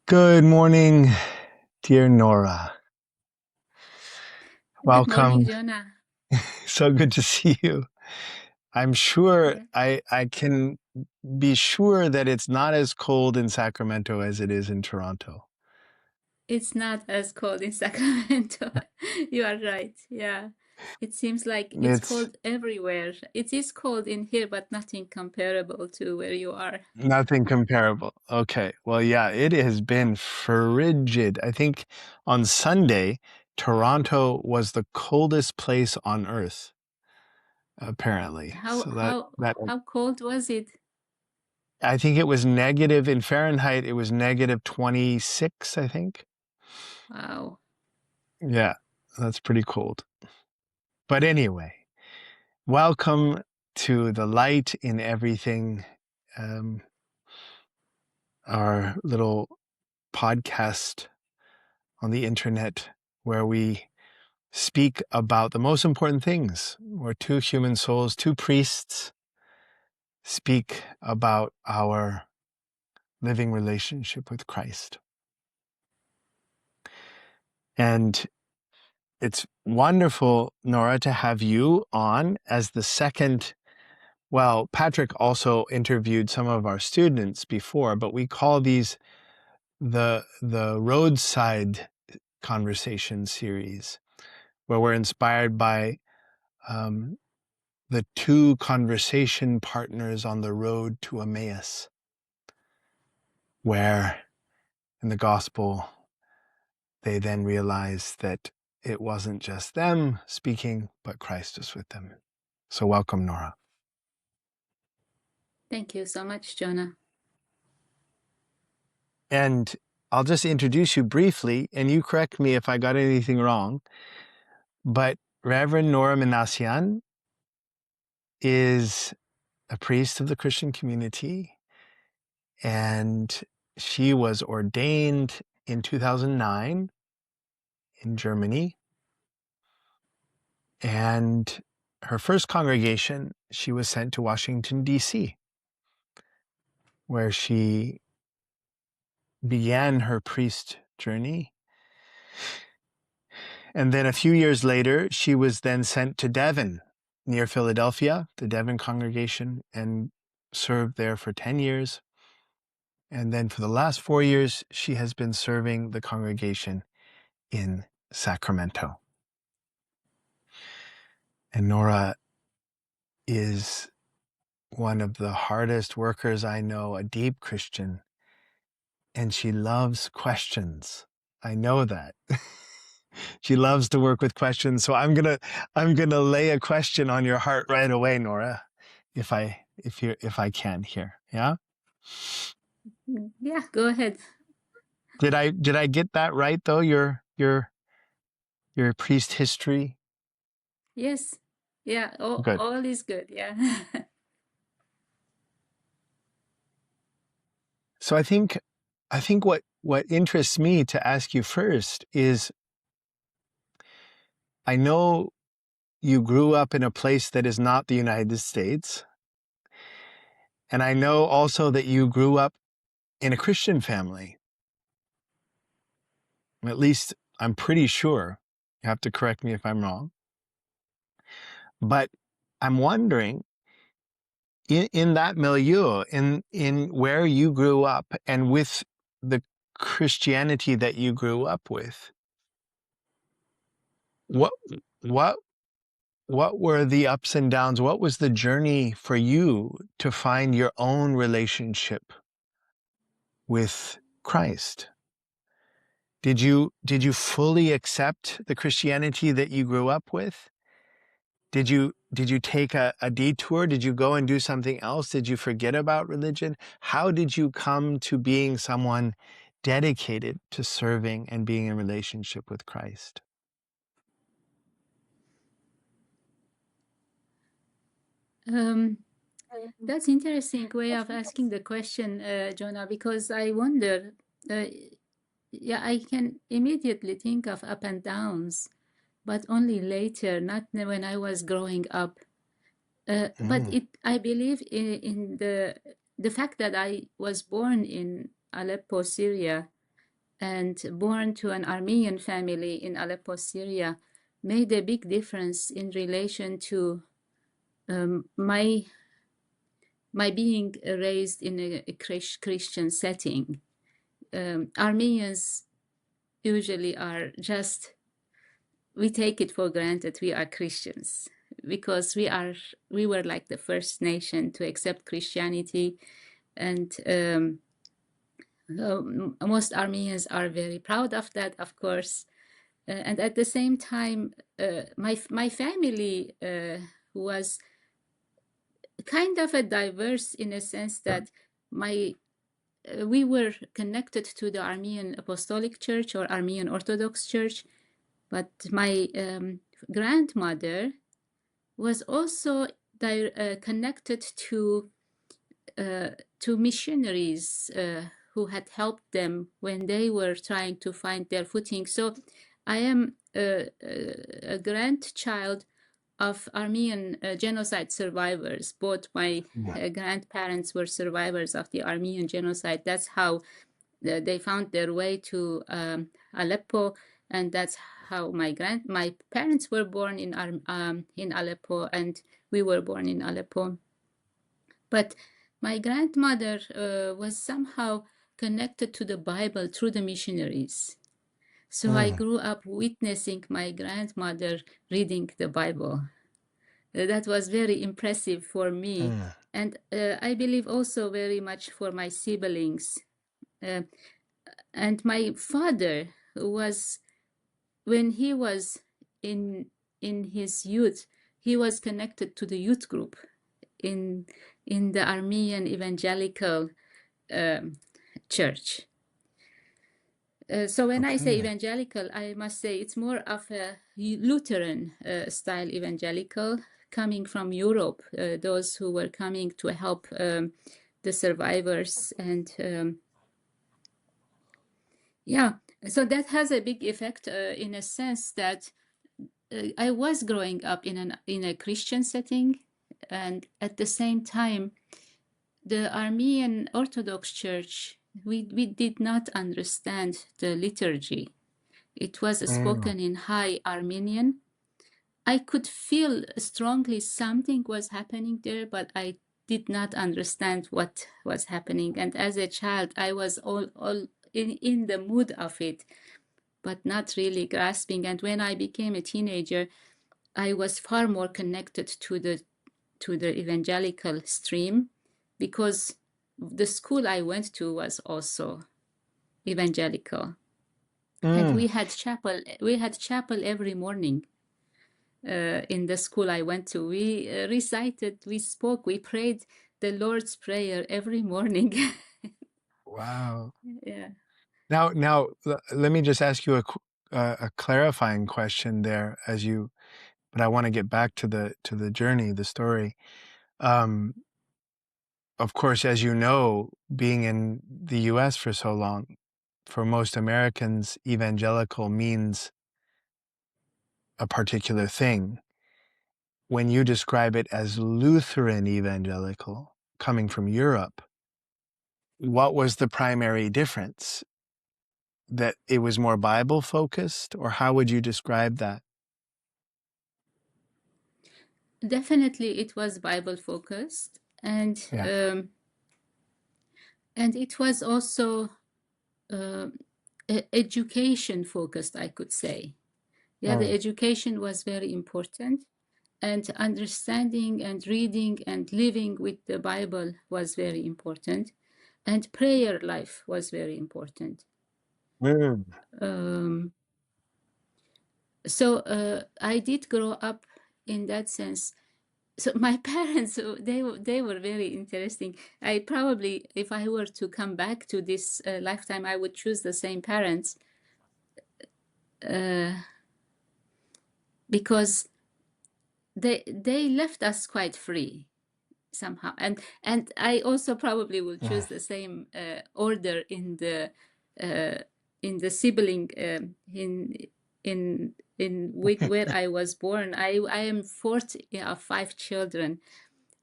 Good morning, dear Nora. Good morning, Welcome. Jonah. So good to see you. I'm sure Yeah. I can be sure that it's not as cold in Sacramento as it is in Toronto. It's not as cold in Sacramento. You are right. Yeah. It seems like it's It's cold everywhere. It is cold in here, but nothing comparable to where you are. nothing comparable. Okay. Well, yeah, it has been frigid. I think on Sunday, Toronto was the coldest place on earth, apparently. How So how that how cold was it? I think it was negative in Fahrenheit, it was negative 26, I think. Wow. Yeah, that's pretty cold. But anyway, welcome to the light in everything, um, our little podcast on the internet where we speak about the most important things, where two human souls, two priests, speak about our living relationship with Christ. And it's wonderful, Nora, to have you on as the second. Well, Patrick also interviewed some of our students before, but we call these the Roadside Conversation series, where we're inspired by um, the two conversation partners on the road to Emmaus, where in the gospel they then realize that it wasn't just them speaking, but Christ was with them. So welcome, Nora. Thank you so much, Jonah. And I'll just introduce you briefly, and you correct me if I got anything wrong. But Reverend Nora Minassian is a priest of the Christian community, and she was ordained in 2009 in Germany. And her first congregation, she was sent to Washington, D.C., where she began her priest journey. And then a few years later, she was then sent to Devon, near Philadelphia, the Devon congregation, and served there for 10 years. And then for the last 4 years, she has been serving the congregation in Sacramento. And Nora is one of the hardest workers I know, a deep Christian, and she loves questions. I know that. She loves to work with questions. So I'm gonna lay a question on your heart right away, Nora, if I can here. Yeah? Yeah, go ahead. Did I get that right though? Your priest history? Yes. Yeah, all, Good. all is good. Yeah. So I think what interests me to ask you first is, I know you grew up in a place that is not the United States, and I know also that you grew up in a Christian family. At least I'm pretty sure. You have to correct me if I'm wrong. But I'm wondering, in that milieu, in where you grew up and with the Christianity that you grew up with, what what what were the ups and downs? What was the journey for you to find your own relationship with Christ? Did you fully accept the Christianity that you grew up with? Did you take a detour? Did you go and do something else? Did you forget about religion? How did you come to being someone dedicated to serving and being in relationship with Christ? Um, that's interesting way of asking the question, Jonah, because I wonder, uh, yeah, I can immediately think of up and downs, but only later, not when I was growing up. But Mm, I believe in the fact that I was born in Aleppo, Syria. and born to an Armenian family in Aleppo, Syria, made a big difference in relation to my being raised in a Christian setting. Armenians usually are just, we take it for granted we are Christians because we were like the first nation to accept Christianity, and most Armenians are very proud of that, of course. And at the same time, my family was kind of a diverse in a sense that my we were connected to the Armenian Apostolic Church or Armenian Orthodox Church, but my grandmother was also connected to missionaries who had helped them when they were trying to find their footing. So I am a grandchild of Armenian genocide survivors. Both my grandparents were survivors of the Armenian genocide. That's how they found their way to Aleppo, and that's how my parents were born in Aleppo, and we were born in Aleppo. But my grandmother was somehow connected to the Bible through the missionaries. So I grew up witnessing my grandmother reading the Bible. That was very impressive for me, and I believe also very much for my siblings. And my father was, when he was in his youth, he was connected to the youth group in the Armenian Evangelical Church. So when I say evangelical, I must say it's more of a Lutheran style evangelical coming from Europe, those who were coming to help the survivors. And yeah, so that has a big effect in a sense that I was growing up in a Christian setting, and at the same time, the Armenian Orthodox Church, we did not understand the liturgy. It was spoken in High Armenian. I could feel strongly something was happening there, but I did not understand what was happening. And as a child, I was all in the mood of it, but not really grasping. And when I became a teenager, I was far more connected to the evangelical stream, because the school I went to was also evangelical, and we had chapel. We had chapel every morning in the school I went to. We recited, we spoke, we prayed the Lord's Prayer every morning. Wow. Yeah. Now, let me just ask you a clarifying question there, but I want to get back to the journey, the story. Of course, as you know, being in the U.S. for so long, for most Americans, evangelical means a particular thing. When you describe it as Lutheran evangelical, coming from Europe, what was the primary difference? That it was more Bible focused, or how would you describe that? Definitely, it was Bible focused, and it was also education focused, I could say. Yeah, the education was very important, and understanding and reading and living with the Bible was very important, and prayer life was very important. So I did grow up in that sense. So my parents, they were very interesting. I probably, if I were to come back to this lifetime, I would choose the same parents, because they left us quite free somehow, and I also probably will choose the same order in the sibling in where I was born. I am fourth of five children,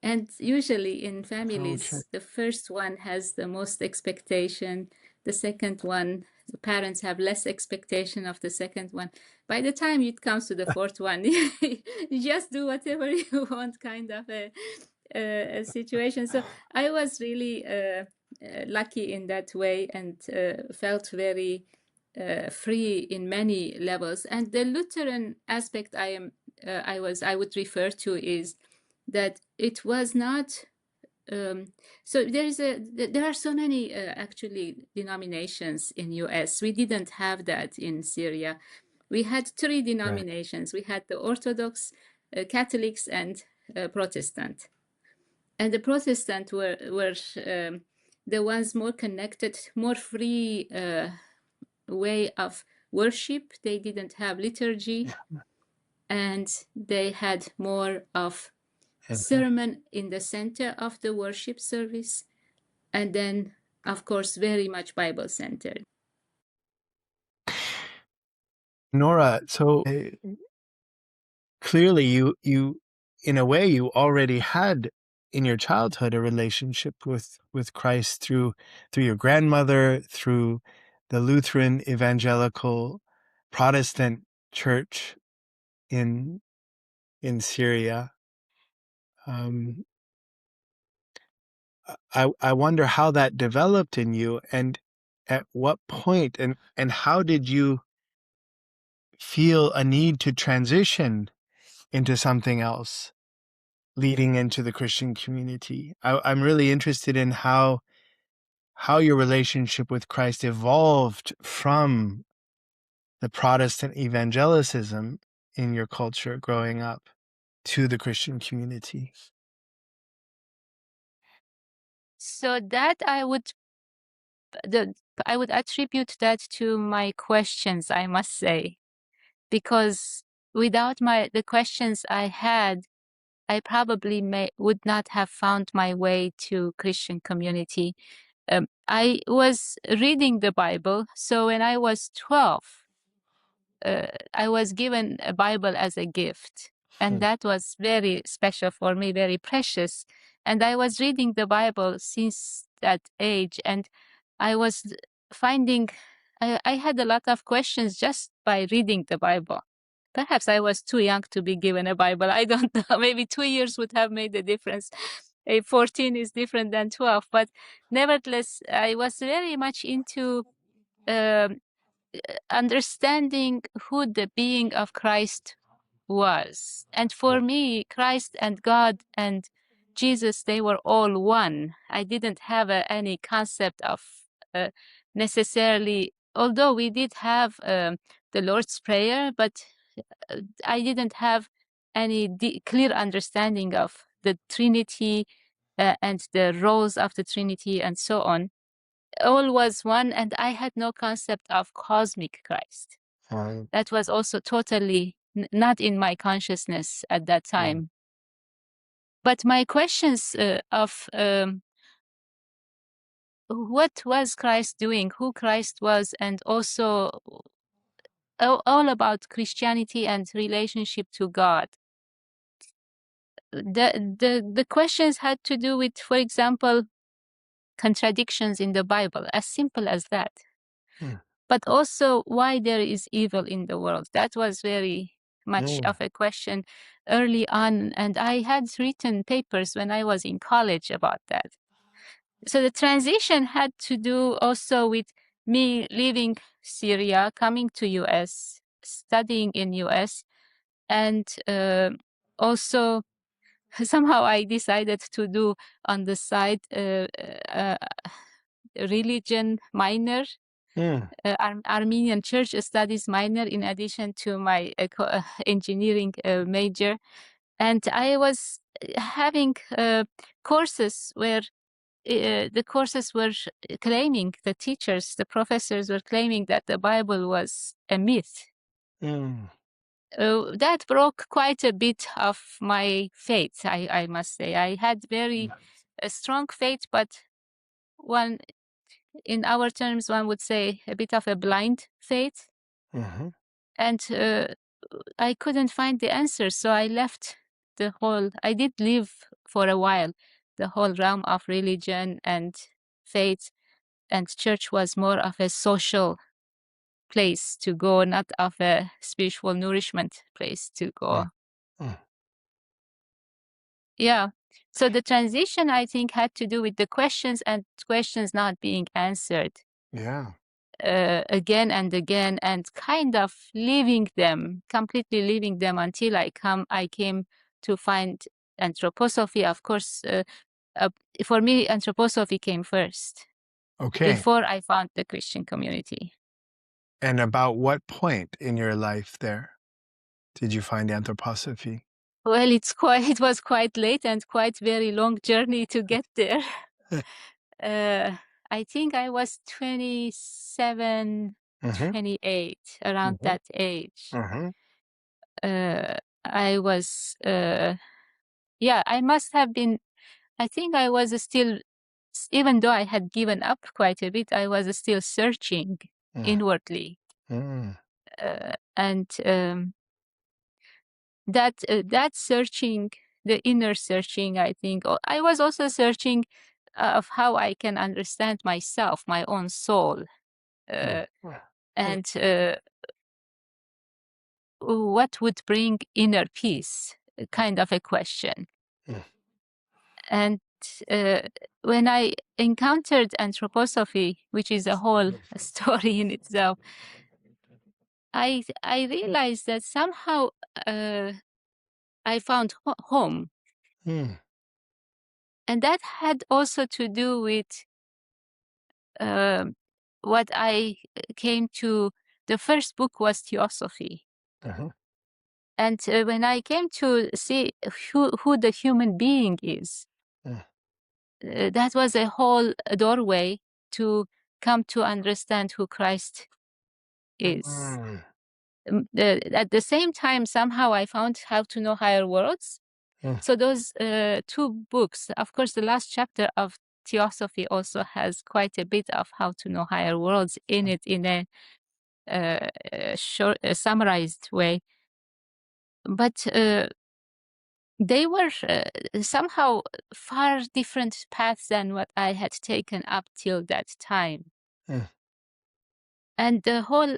and usually in Okay. families, the first one has the most expectation, the second one the parents have less expectation of the second one. By the time it comes to the fourth one, you just do whatever you want, kind of a situation. So I was really lucky in that way, and felt very free in many levels. And the Lutheran aspect I would refer to is that it was not. So there are so many actually denominations in US. We didn't have that in Syria. We had three Right. denominations. We had the Orthodox, Catholics, and Protestant. And the Protestant were the ones more connected, more free way of worship. They didn't have liturgy, and they had more of sermon in the center of the worship service, and then, of course, very much Bible centered. Nora, so clearly you in a way you already had in your childhood a relationship with Christ through your grandmother, through the Lutheran evangelical Protestant church in Syria. I wonder how that developed in you, and at what point, and how did you feel a need to transition into something else leading into the Christian community? I'm really interested in how your relationship with Christ evolved from the Protestant evangelicism in your culture growing up to the Christian community. So that I would attribute that to my questions, I must say, because without the questions I had, I probably would not have found my way to Christian community. I was reading the Bible, so when I was 12, I was given a Bible as a gift, and that was very special for me, very precious. And I was reading the Bible since that age, and I was finding I had a lot of questions just by reading the Bible. Perhaps I was too young to be given a Bible. I don't know. Maybe 2 years would have made a difference. 14 is different than 12. But nevertheless, I was very much into um, understanding who the being of Christ was. And for me, Christ and God and Jesus, they were all one. I didn't have any concept of necessarily, although we did have the Lord's Prayer, but I didn't have any clear understanding of the Trinity and the roles of the Trinity and so on. All was one, and I had no concept of cosmic Christ. Right. That was also totally not in my consciousness at that time. But my questions of what was Christ doing, who Christ was, and also all about Christianity and relationship to God. The questions had to do with, for example, contradictions in the Bible, as simple as that. But also why there is evil in the world. That was very much of a question early on, and I had written papers when I was in college about that. So the transition had to do also with me leaving Syria, coming to US, studying in US, and also somehow I decided to do on the side religion minor, Armenian church studies minor, in addition to my engineering major. And I was having courses where the courses were claiming, the teachers, the professors were claiming that the Bible was a myth. That broke quite a bit of my faith, I must say. I had very strong faith, but one, in our terms, one would say a bit of a blind faith. And I couldn't find the answer, so I left I did live for a while, the whole realm of religion and faith, and church was more of a social place to go, not of a spiritual nourishment place to go. Mm. Yeah. So the transition, I think, had to do with the questions and questions not being answered Yeah. again and again, and kind of completely leaving them until I came to find anthroposophy. Of course, for me, anthroposophy came first Okay. before I found the Christian community. And about what point in your life there did you find anthroposophy? Well, it was quite late and quite very long journey to get there. I think I was 27, Mm-hmm. 28, around Mm-hmm. that age. Mm-hmm. I was, I must have been, I think I was still, even though I had given up quite a bit, I was still searching inwardly. And that searching, the inner searching, I think, I was also searching of how I can understand myself, my own soul, and what would bring inner peace, kind of a question. And when I encountered anthroposophy, which is a whole story in itself, I realized that somehow I found home. And that had also to do with what I came to. The first book was Theosophy. And when I came to see who the human being is, that was a whole doorway to come to understand who Christ is. At the same time, somehow I found How to Know Higher Worlds. So those two books, of course, the last chapter of Theosophy also has quite a bit of How to Know Higher Worlds in it, in a short, summarized way. But they were somehow far different paths than what I had taken up till that time. And the whole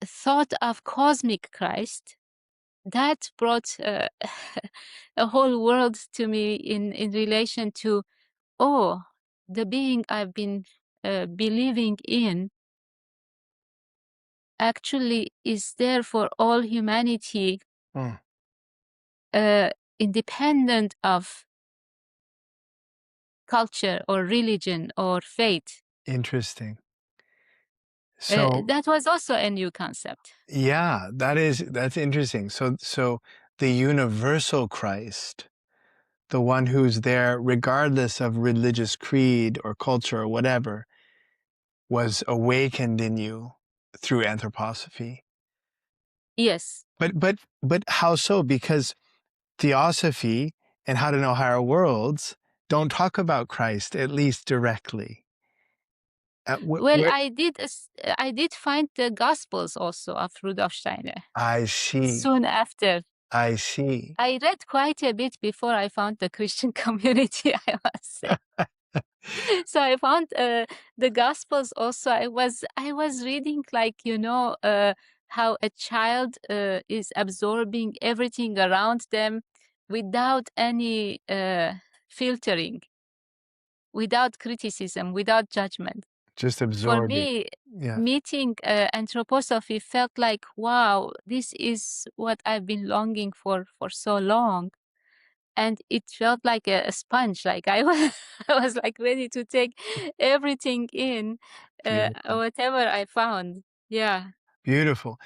thought of cosmic Christ, that brought a whole world to me in relation to, the being I've been believing in actually is there for all humanity, independent of culture or religion or faith. Interesting. So that was also a new concept. yeah, that's interesting. So the universal Christ, the one who's there regardless of religious creed or culture or whatever, was awakened in you through anthroposophy. Yes. But how so? Because Theosophy and How to Know Higher Worlds don't talk about Christ, at least directly. Well, I did find the Gospels also of Rudolf Steiner. I see. Soon after. I see. I read quite a bit before I found the Christian community, I must say. So I found the Gospels also. I was reading, like, how a child is absorbing everything around them without any filtering, without criticism, without judgment. Just For absorbing. me, Yeah. meeting anthroposophy felt like, wow, this is what I've been longing for so long. And it felt like a sponge, like I was like ready to take everything in, whatever I found. Yeah. Beautiful.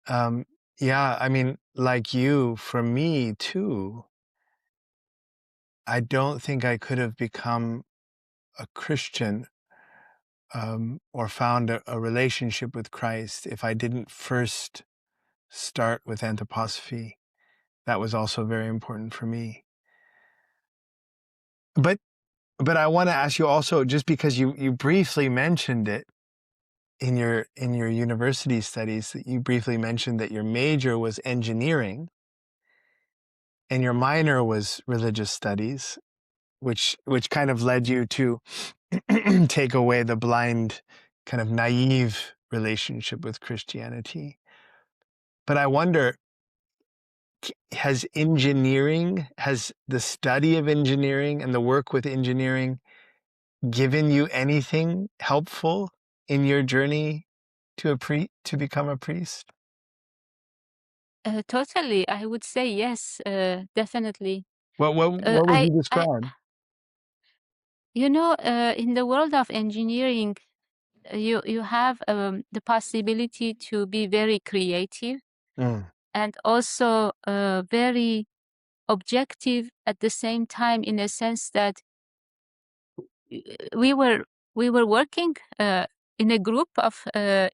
Yeah, I mean, like you, for me too, I don't think I could have become a Christian or found a relationship with Christ if I didn't first start with anthroposophy. That was also very important for me. But I want to ask you also, just because you briefly mentioned it in your university studies, that you briefly mentioned that your major was engineering and your minor was religious studies, which kind of led you to take away the blind, kind of naive relationship with Christianity. But I wonder, has the study of engineering and the work with engineering given you anything helpful in your journey to become a priest? Totally, I would say yes, definitely. What would you I, describe? in the world of engineering, you have the possibility to be very creative Mm, and also very objective at the same time, in a sense that uh, we were we were working in a group of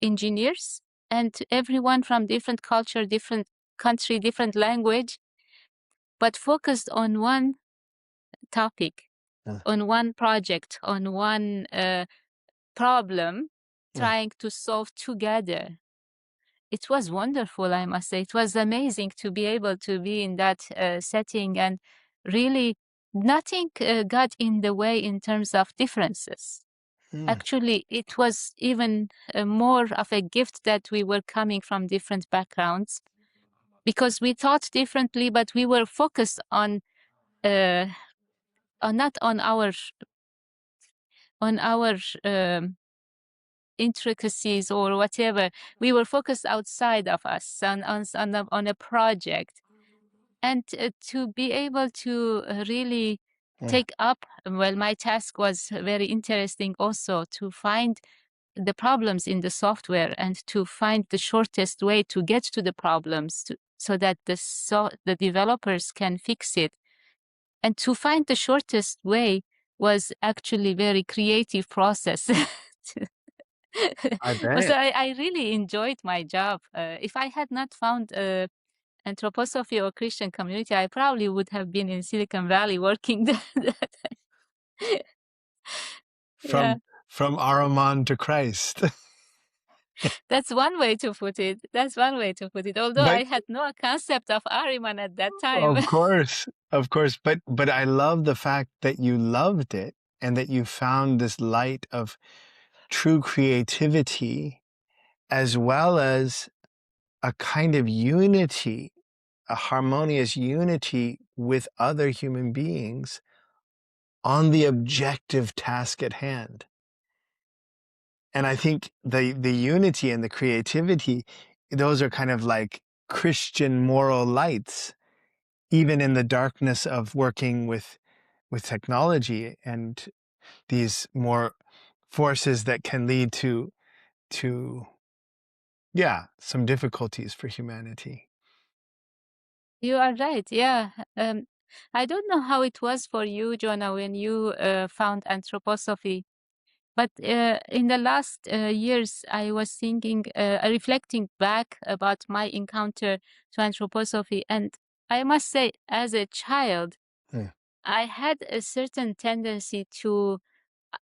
engineers, and everyone from different culture, different country, different language, but focused on one topic, mm, on one project, on one problem, mm, trying to solve together. It was wonderful, I must say. It was amazing to be able to be in that setting, and really nothing got in the way in terms of differences. mm, Actually, it was even more of a gift that we were coming from different backgrounds, because we thought differently, but we were focused uh, on not on our intricacies or whatever. We were focused outside of us on a project, and to be able to really mm. take up, well, my task was very interesting also, to find the problems in the software and to find the shortest way to get to the problems, so that the developers can fix it. And to find the shortest way was actually very creative process. I So bet. I really enjoyed my job. If I had not found anthroposophy or Christian community, I probably would have been in Silicon Valley working. Yeah, From Araman to Christ. that's one way to put it. That's one way to put it. Although But I had no concept of Ahriman at that time. of course, but I love the fact that you loved it and that you found this light of true creativity as well as a kind of unity, a harmonious unity with other human beings on the objective task at hand. And I think the unity and the creativity, those are kind of like Christian moral lights, even in the darkness of working with technology and these more forces that can lead to yeah, some difficulties for humanity. You are right. Yeah. I don't know how it was for you, Jonah, when you found anthroposophy. But in the last years, I was thinking, reflecting back about my encounter to anthroposophy. And I must say, as a child, Mm. I had a certain tendency to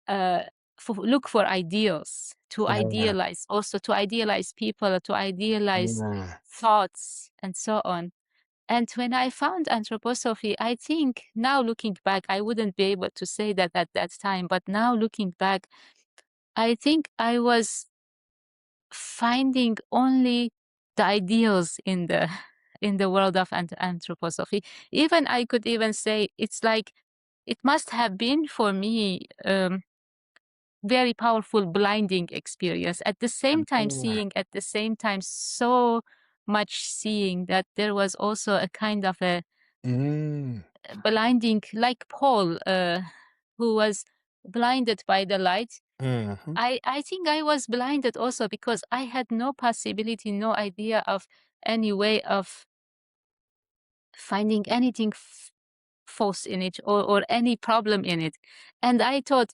uh, look for ideals, to Yeah. idealize, also to idealize people, to idealize Mm. thoughts, and so on. And when I found anthroposophy, I think now looking back, I wouldn't be able to say that at that time, but now looking back, I think I was finding only the ideals in the in the world of anthroposophy. Even I could even say it's like it must have been for me very powerful blinding experience. At the same time Mm. seeing, at the same time so much seeing, that there was also a kind of a Mm. blinding, like Paul, who was blinded by the light. Mhm. I think I was blinded also because I had no possibility, no idea of any way of finding anything false in it, or any problem in it. And I thought,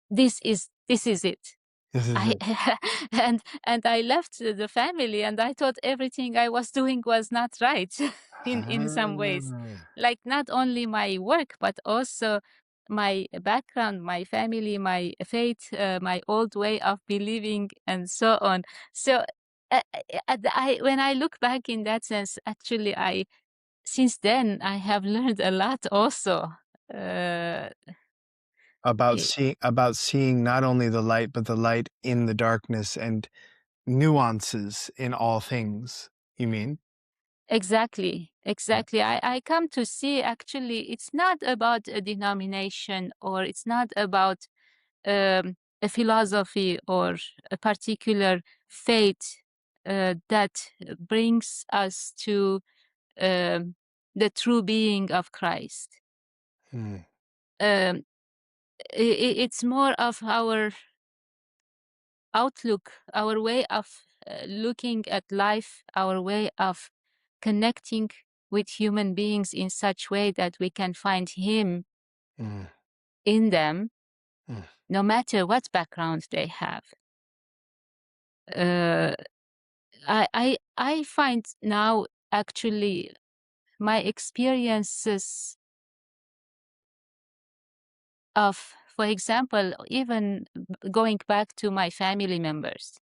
this is it. This is I it. and I left the family, and I thought everything I was doing was not right in some ways. Ah. Like not only my work, but also my background, my family, my faith, my old way of believing, and so on. So when I look back in that sense, actually, I since then I have learned a lot also. Uh, About seeing not only the light, but the light in the darkness and nuances in all things, you mean? Exactly, exactly. I come to see actually it's not about a denomination, or it's not about a philosophy or a particular faith that brings us to the true being of Christ. Mm, Um, it's more of our outlook, our way of looking at life, our way of connecting with human beings in such way that we can find Him mm, in them, mm, no matter what background they have. Uh, I find now actually my experiences of, for example, even going back to my family members,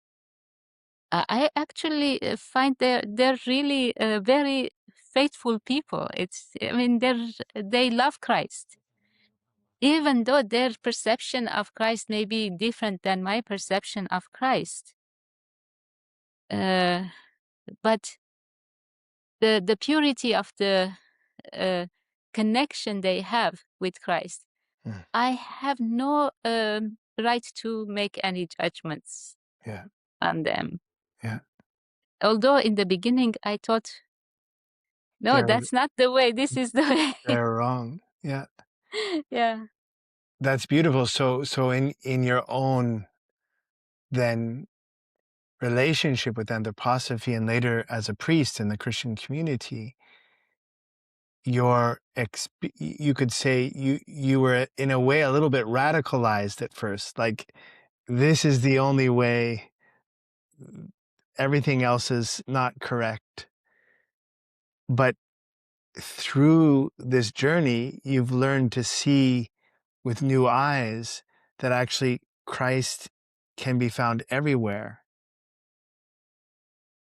I actually find they're really very faithful people. I mean, they love Christ, even though their perception of Christ may be different than my perception of Christ. Uh, but the purity of the uh, connection they have with Christ, mm. I have no right to make any judgments Yeah, on them. yeah. Although in the beginning I thought, no, They're that's not the way. This is the way. they're wrong. Yeah. Yeah. That's beautiful. So in your own then relationship with anthroposophy and later as a priest in the Christian community, you could say you were in a way a little bit radicalized at first. Like this is the only way, everything else is not correct. But through this journey, you've learned to see with new eyes that actually Christ can be found everywhere,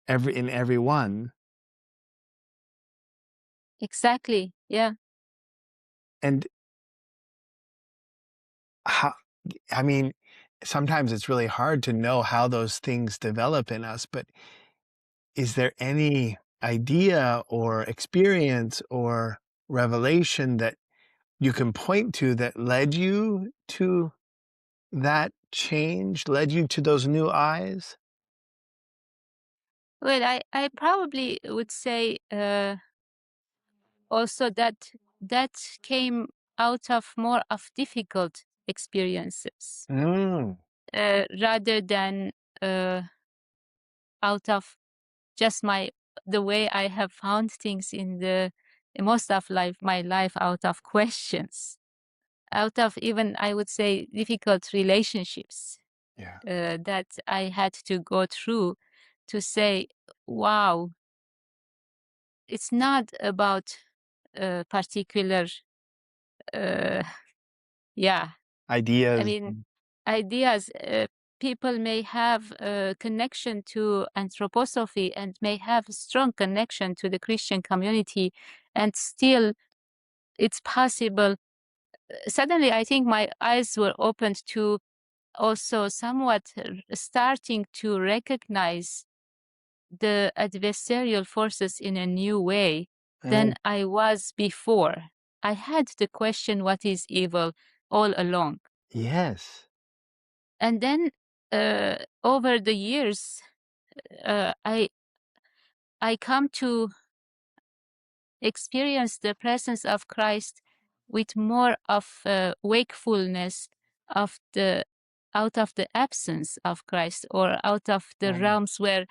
in everyone. Exactly. Yeah. And how, I mean, sometimes it's really hard to know how those things develop in us, but is there any idea or experience or revelation that you can point to that led you to that change, led you to those new eyes? Well, I probably would say also that that came out of more of difficult experiences Mm, rather than uh, out of just the way I have found things in the most of my life, out of questions, out of even, I would say, difficult relationships yeah. that I had to go through to say, wow, it's not about a particular, uh, yeah, I Ideas. mean, ideas. People may have a connection to anthroposophy and may have a strong connection to the Christian community, and still it's possible. Suddenly, I think my eyes were opened to also somewhat starting to recognize the adversarial forces in a new way than Mm, I was before. I had the question, what is evil, all along. yes. And then over the years, uh, I I come to experience the presence of Christ with more of wakefulness of the out of the absence of Christ, or out of the Mm, realms where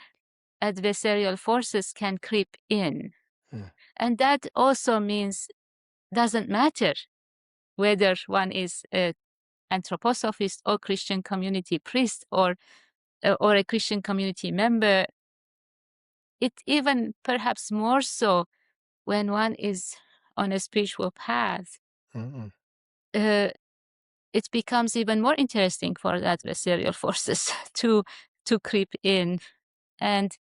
adversarial forces can creep in. mm, And that also means doesn't matter whether one is a anthroposophist or Christian community priest, or a Christian community member. It even perhaps more so when one is on a spiritual path, mm, uh, it becomes even more interesting for the adversarial forces to creep in. And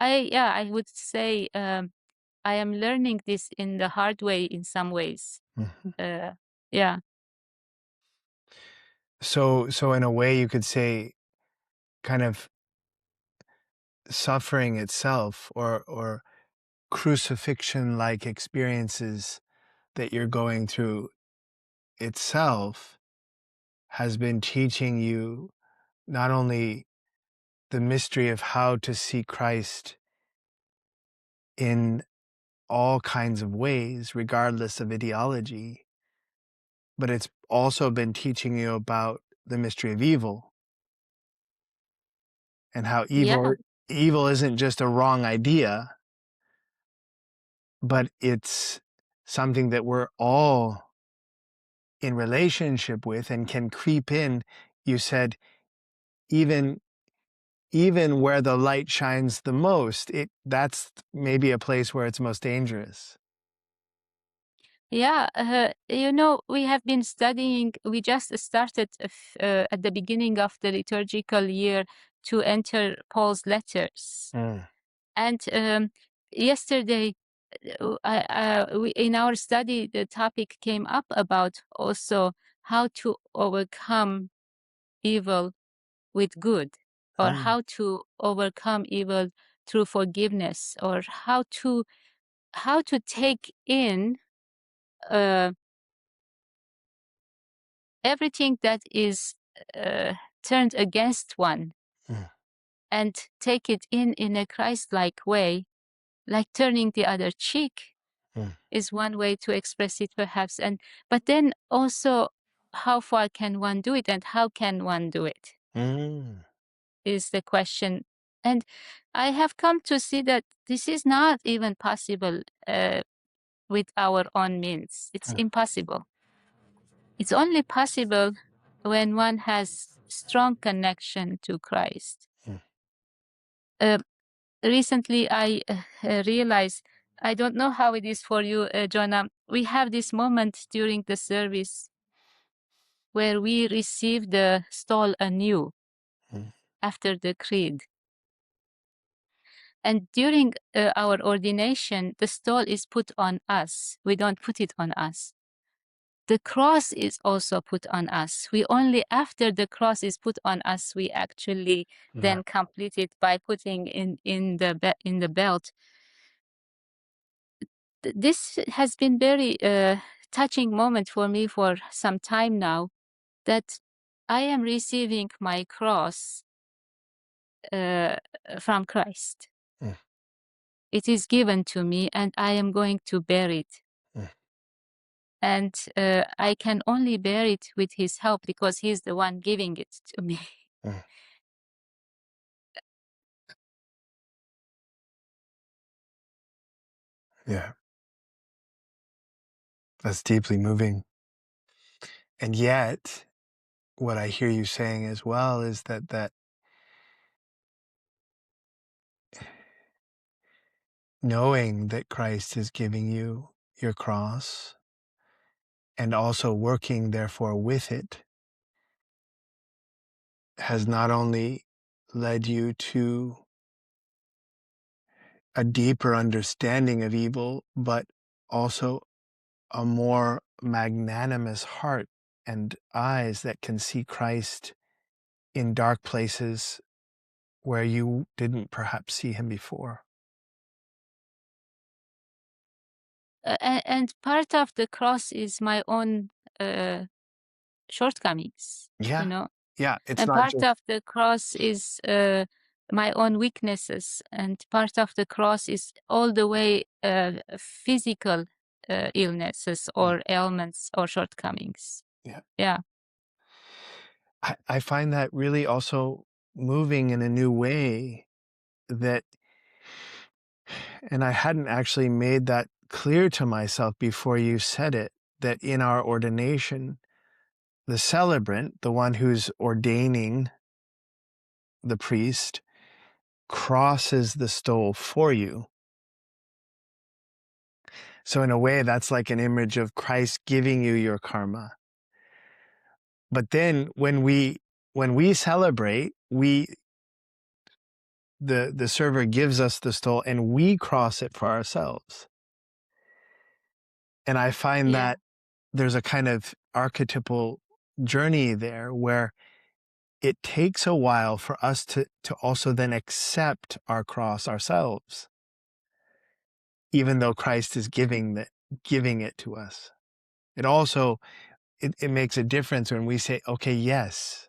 I would say I am learning this in the hard way in some ways. mhm. Uh, yeah, So in a way you could say kind of suffering itself or crucifixion-like experiences that you're going through itself has been teaching you not only the mystery of how to see Christ in all kinds of ways, regardless of ideology, but it's also been teaching you about the mystery of evil and how Yeah. evil isn't just a wrong idea, but it's something that we're all in relationship with and can creep in. You said even where the light shines the most, that's maybe a place where it's most dangerous. Yeah, we have been studying, we just started at the beginning of the liturgical year to enter Paul's letters. Mm, And yesterday, in our study, the topic came up about also how to overcome evil with good, or mm, how to overcome evil through forgiveness, or how to take in uh, everything that is uh, turned against one mm, and take it in a Christ-like way, like turning the other cheek mm, is one way to express it perhaps. But then also, how far can one do it and how can one do it mm, is the question. And I have come to see that this is not even possible with our own means. It's mm, impossible. It's only possible when one has strong connection to Christ. mm. Uh, Recently, I realized, I don't know how it is for you, Jonah. We have this moment during the service where we receive the stole anew Mm, after the creed. And during our ordination, the stole is put on us. We don't put it on us. The cross is also put on us. We only after the cross is put on us, we actually yeah. then complete it by putting in the belt. This has been very touching moment for me for some time now, that I am receiving my cross uh, from Christ. Mm, It is given to me, and I am going to bear it. mm, And I can only bear it with His help because He's the one giving it to me. mm. Yeah, that's deeply moving. And yet, what I hear you saying as well is that knowing that Christ is giving you your cross and also working therefore with it has not only led you to a deeper understanding of evil, but also a more magnanimous heart and eyes that can see Christ in dark places where you didn't perhaps see him before. And part of the cross is my own uh, shortcomings, you Yeah. know. Yeah. It's And not part just, of the cross is my own weaknesses, and part of the cross is all the way physical illnesses mm, or ailments or shortcomings. yeah. Yeah. I find that really also moving in a new way that, and I hadn't actually made that clear to myself before you said it, that in our ordination, the celebrant, the one who's ordaining the priest, crosses the stole for you. So in a way, that's like an image of Christ giving you your karma. But then when we celebrate, the server gives us the stole and we cross it for ourselves. And I find Yeah. that there's a kind of archetypal journey there where it takes a while for us to also then accept our cross ourselves, even though Christ is giving it to us. It also, it makes a difference when we say, okay, yes,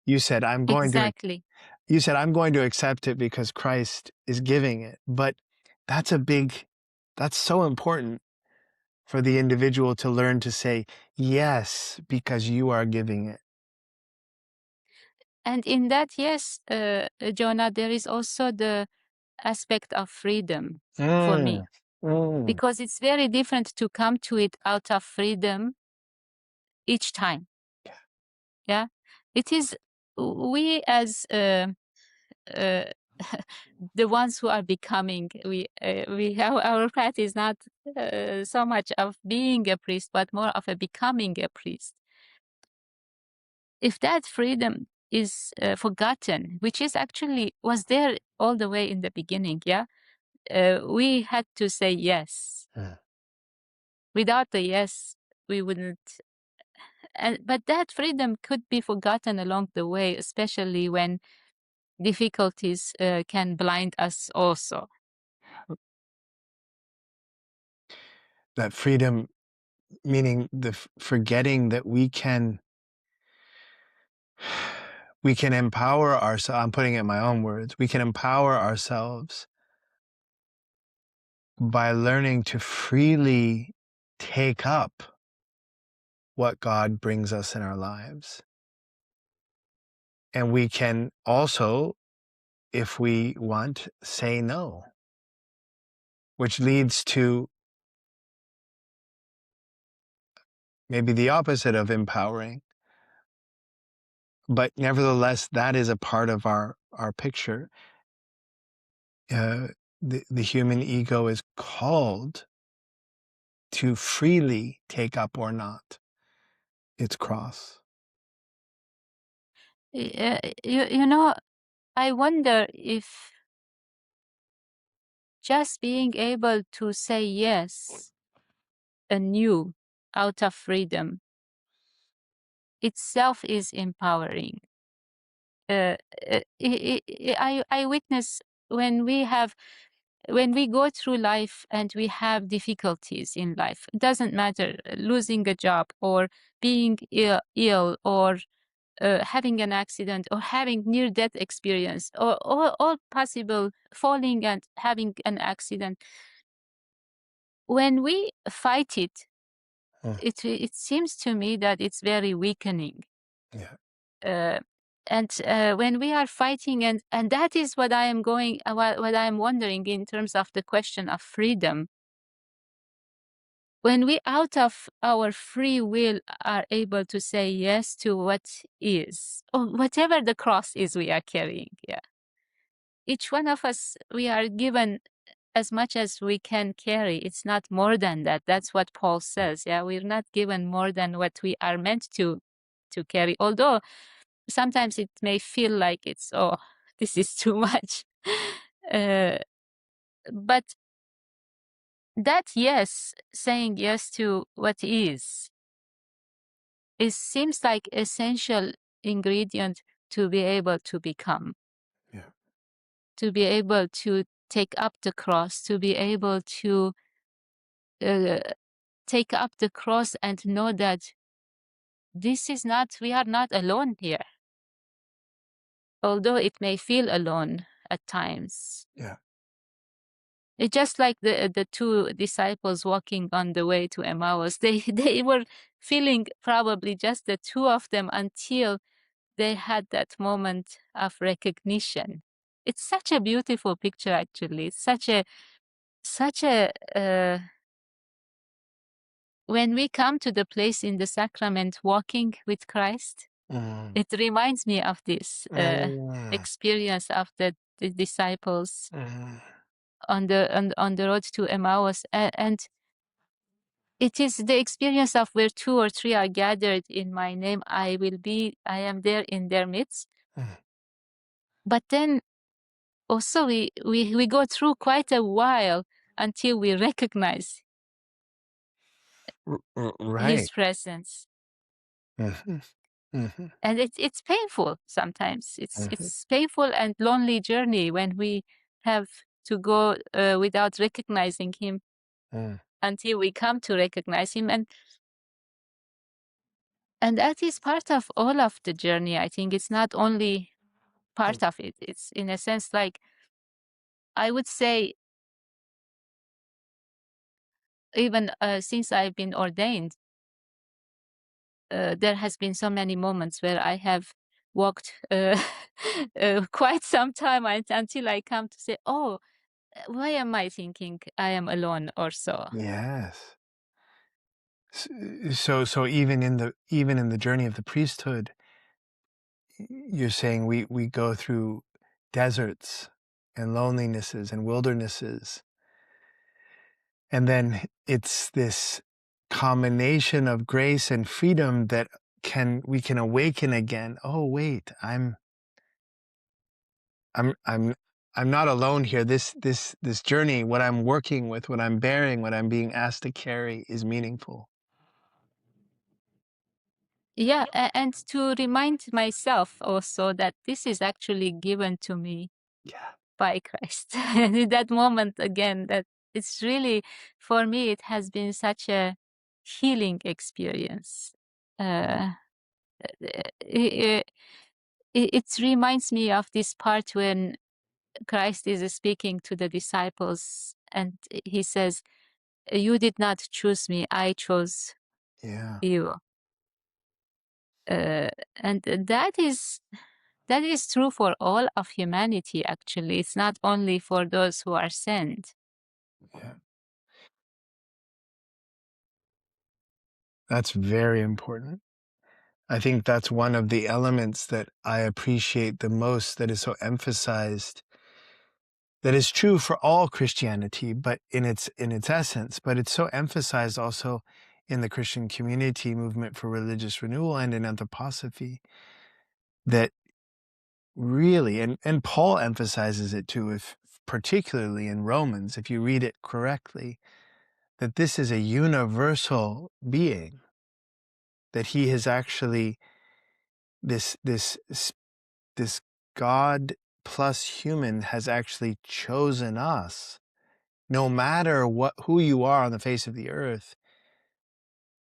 you said I'm going Exactly. to accept it because Christ is giving it. But that's so important for the individual to learn to say yes because you are giving it. And in that, yes, Jonah, there is also the aspect of freedom for me, because it's very different to come to it out of freedom each time. Yeah, it is. We as uh, the ones who are becoming, we have our path is not so much of being a priest, but more of a becoming a priest. If that freedom is forgotten, which is actually was there all the way in the beginning, yeah, we had to say yes. Without the yes, we wouldn't. But that freedom could be forgotten along the way, especially when difficulties can blind us also. That freedom, meaning the forgetting that we can empower ourselves. I'm putting it in my own words. We can empower ourselves by learning to freely take up what God brings us in our lives. And we can also, if we want, say no, which leads to maybe the opposite of empowering. But nevertheless, that is a part of our picture. The human ego is called to freely take up or not its cross. You know, I wonder if just being able to say yes anew out of freedom itself is empowering. I witness when we go through life and we have difficulties in life. It doesn't matter losing a job or being ill or having an accident or having near-death experience or all possible falling and having an accident. When we fight it, it seems to me that it's very weakening. Yeah. And when we are fighting, and that is what I am what I am wondering in terms of the question of freedom. When we out of our free will are able to say yes to what is, or whatever the cross is we are carrying, yeah. Each one of us, we are given as much as we can carry. It's not more than that. That's what Paul says. Yeah, we're not given more than what we are meant to carry. Although sometimes it may feel like it's, oh, this is too much. But that yes, saying yes to what is, it seems like essential ingredient to be able to become. Yeah. To be able to take up the cross, to be able to take up the cross and know that we are not alone here. Although it may feel alone at times. Yeah. It's just like the two disciples walking on the way to Emmaus. They were feeling probably just the two of them until they had that moment of recognition. It's such a beautiful picture, actually. It's such a when we come to the place in the sacrament walking with Christ, it reminds me of this experience of the disciples on the road to Emmaus, and it is the experience of where two or three are gathered in my name, I am there in their midst. But then also we go through quite a while until we recognize Right. his presence. Mhm. And it's painful sometimes. It's Mhm. it's painful and lonely journey when we have to go without recognizing him Mm. until we come to recognize him. And that is part of all of the journey. I think it's not only Mm. part of it. It's in a sense like, I would say, even since I've been ordained, there has been so many moments where I have walked quite some time until I come to say, "Oh, why am I thinking I am alone or so?" Yes. So even in the journey of the priesthood, you're saying we go through deserts and lonelinesses and wildernesses, and then it's this combination of grace and freedom that we can awaken again. Oh wait, I'm I'm not alone here. This journey, what I'm working with, what I'm bearing, what I'm being asked to carry is meaningful. Yeah, and to remind myself also that this is actually given to me Yeah. by Christ. And in that moment again, that it's really, for me, it has been such a healing experience. Uh, it, it reminds me of this part when Christ is speaking to the disciples and he says, "You did not choose me, I chose Yeah. you." Uh, and that is true for all of humanity, actually. It's not only for those who are sent. Yeah. That's very important. I think that's one of the elements that I appreciate the most, that is so emphasized, that is true for all Christianity, but in its essence, but it's so emphasized also in the Christian community movement for religious renewal and in anthroposophy, that really, and Paul emphasizes it too, if particularly in Romans, if you read it correctly, that this is a universal being, that he has actually this God plus human has actually chosen us, no matter who you are on the face of the earth,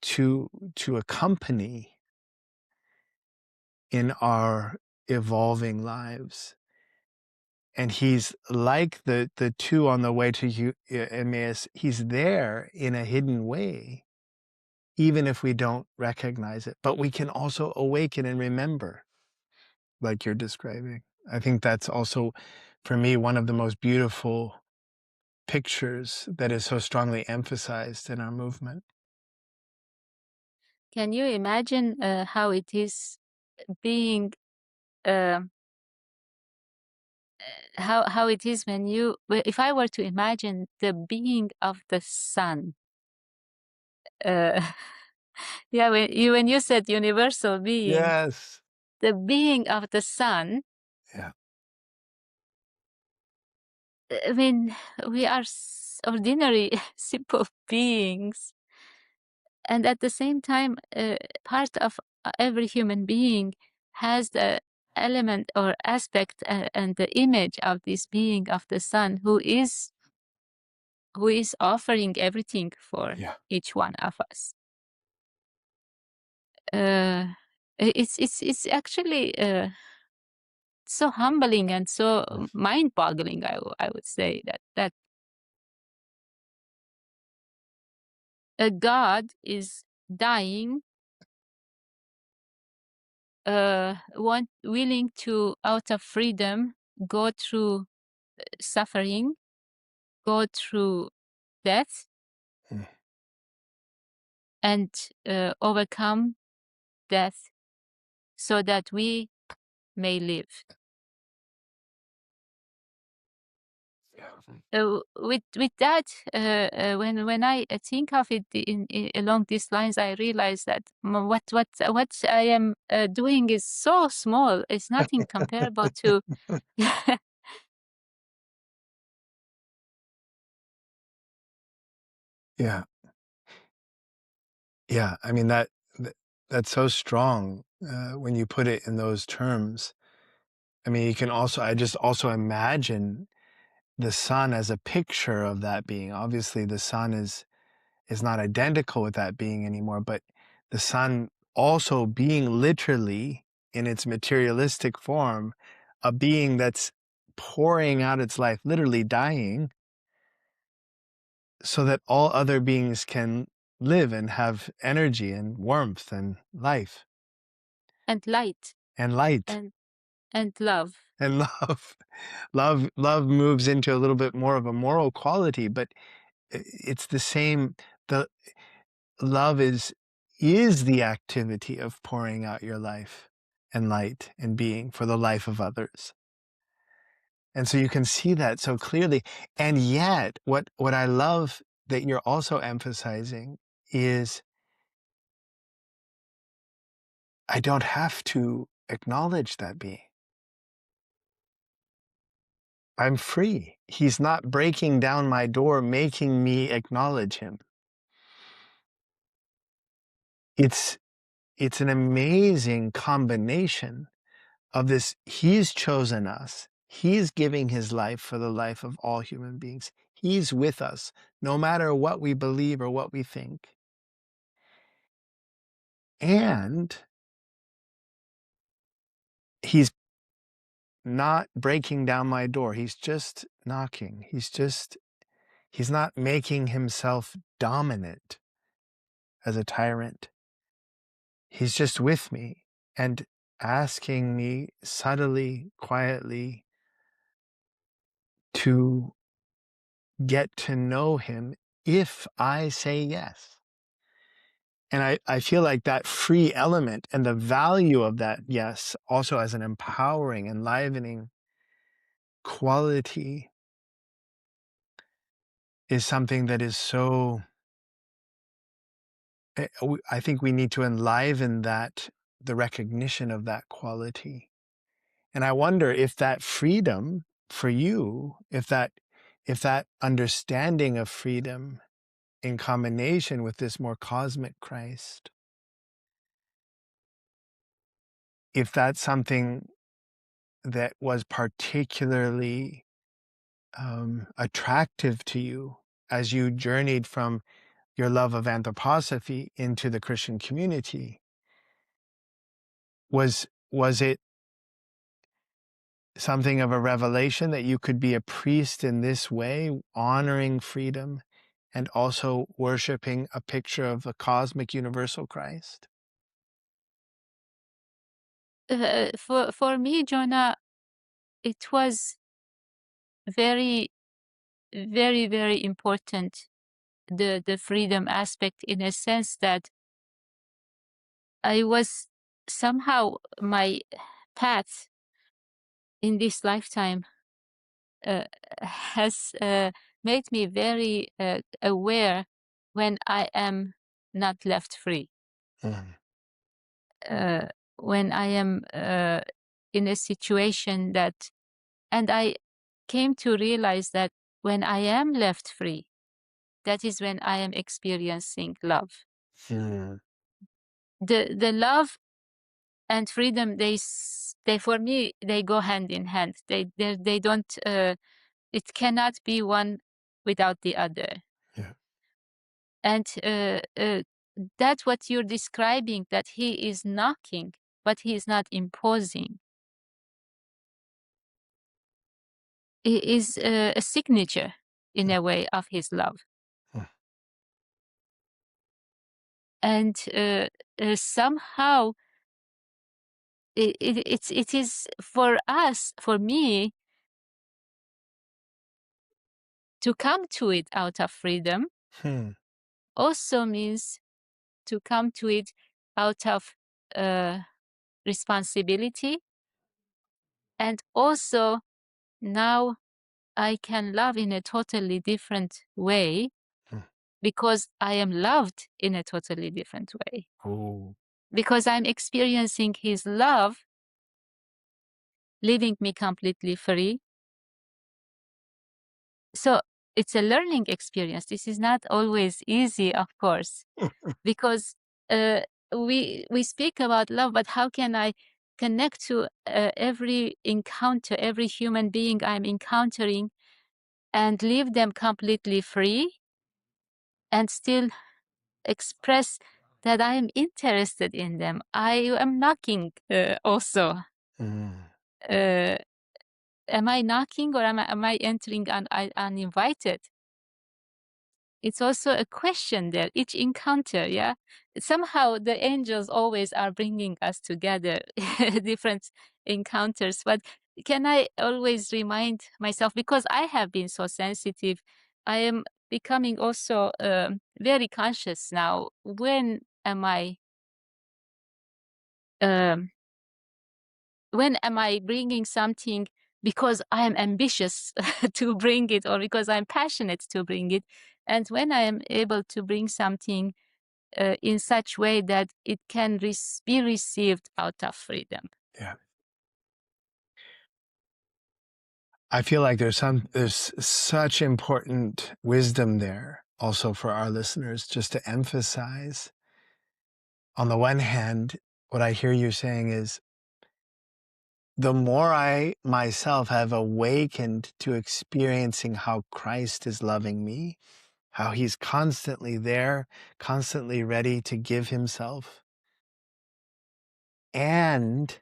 to accompany in our evolving lives. And he's like the two on the way to Emmaus. He's there in a hidden way, even if we don't recognize it. But we can also awaken and remember, like you're describing. I think that's also, for me, one of the most beautiful pictures that is so strongly emphasized in our movement. Can you imagine how it is being, uh, how it is when if I were to imagine the being of the sun, uh, yeah, when you said universal being, Yes. the being of the sun, Yeah. I mean, we are ordinary, simple beings, and at the same time, part of every human being has the element or aspect and the image of this being of the sun, who is offering everything for Yeah. each one of us. Uh, it's actually so humbling and so Mm. mind-boggling. I would say that a God is dying, willing to, out of freedom, go through suffering, go through death, Mm. and overcome death so that we may live. Yeah. With that, when I think of it along these lines, I realize that what I am doing is so small. It's nothing comparable to. Yeah. Yeah. I mean, that's so strong. when you put it in those terms. I mean, you can also, I just also imagine the sun as a picture of that being. Obviously, the sun is not identical with that being anymore, but the sun also being literally in its materialistic form, a being that's pouring out its life, literally dying, so that all other beings can live and have energy and warmth and life And light and light and love. and love. Love moves into a little bit more of a moral quality, but it's the same. The love is the activity of pouring out your life and light and being for the life of others. And so you can see that so clearly. And yet, what I love that you're also emphasizing is I don't have to acknowledge that being. I'm free. He's not breaking down my door, making me acknowledge him. It's an amazing combination of this. He's chosen us. He's giving his life for the life of all human beings. He's with us, no matter what we believe or what we think. And he's not breaking down my door. He's just knocking. He's not making himself dominant as a tyrant. He's just with me and asking me subtly, quietly to get to know him if I say yes. And I feel like that free element and the value of that yes also as an empowering, enlivening quality is something that is so, I think we need to enliven that, the recognition of that quality. And I wonder if that freedom for you, if that understanding of freedom in combination with this more cosmic Christ, if that's something that was particularly attractive to you as you journeyed from your love of anthroposophy into the Christian community, was it something of a revelation that you could be a priest in this way, honoring freedom and also worshiping a picture of the cosmic universal Christ? For me, Jonah, it was very, very, very important, the freedom aspect, in a sense that I was somehow, my path in this lifetime has made me very aware when I am not left free. Mm. When I am in a situation that, and I came to realize that when I am left free, that is when I am experiencing love. Mm. The love and freedom, they for me, they go hand in hand. They don't. It cannot be one without the other. Yeah. And that's what you're describing. That he is knocking, but he is not imposing. It is a signature, in a way, of his love. Mm. And somehow it is for us, for me, to come to it out of freedom Mm. also means to come to it out of responsibility. And also, now I can love in a totally different way Mm. because I am loved in a totally different way. Oh. Because I'm experiencing his love, leaving me completely free. So it's a learning experience. This is not always easy, of course, because we speak about love, but how can I connect to every encounter, every human being I'm encountering, and leave them completely free, and still express that I am interested in them? I am knocking also. Mm. Uh, am I knocking, or am I entering uninvited? It's also a question there, each encounter, yeah? Somehow the angels always are bringing us together, different encounters. But can I always remind myself, because I have been so sensitive, I am becoming also very conscious now. Um, when am I bringing something because I am ambitious to bring it, or because I'm passionate to bring it? And when I am able to bring something in such way that it can be received out of freedom. Yeah. I feel like there's such important wisdom there also for our listeners, just to emphasize. On the one hand, what I hear you saying is, the more I myself have awakened to experiencing how Christ is loving me, how he's constantly there, constantly ready to give himself, and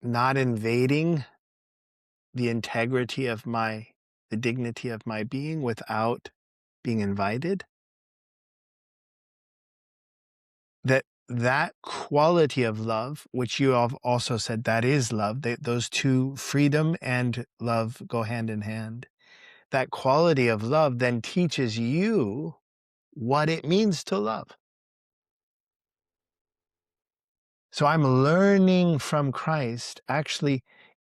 not invading the integrity of the dignity of my being without being invited, that quality of love, which you have also said that is love, those two, freedom and love, go hand in hand. That quality of love then teaches you what it means to love. So I'm learning from Christ. Actually,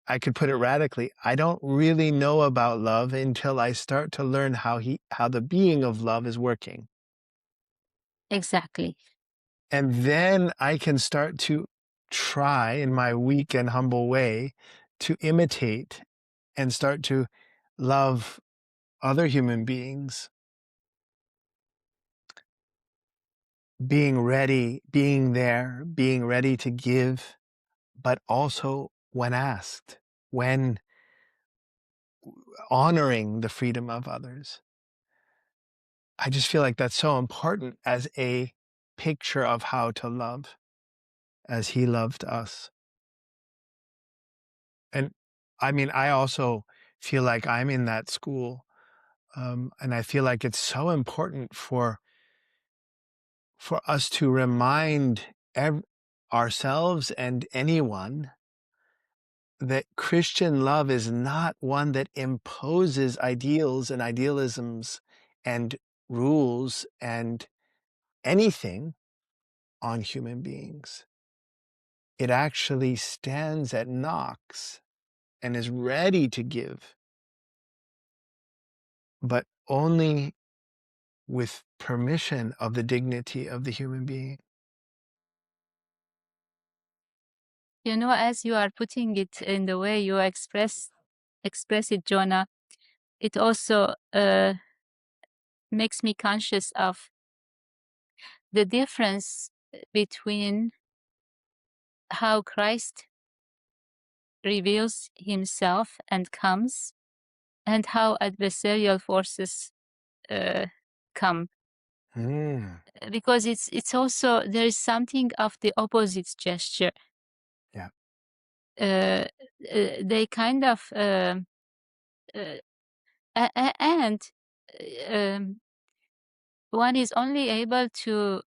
I could put it radically. I don't really know about love until I start to learn how the being of love is working. Exactly. And then I can start to try, in my weak and humble way, to imitate and start to love other human beings, being ready, being there, being ready to give, but also when asked, when honoring the freedom of others. I just feel like that's so important as a picture of how to love as he loved us. And I mean, I also feel like I'm in that school. And I feel like it's so important for us to remind ourselves and anyone that Christian love is not one that imposes ideals and idealisms and rules and anything on human beings. It actually stands at knocks and is ready to give, but only with permission of the dignity of the human being. As you are putting it in the way you express it, Jonah, it also makes me conscious of the difference between how Christ reveals himself and comes, and how adversarial forces come. Mm, Because it's also, there is something of the opposite gesture. yeah. They kind of uh, and um, one is only able to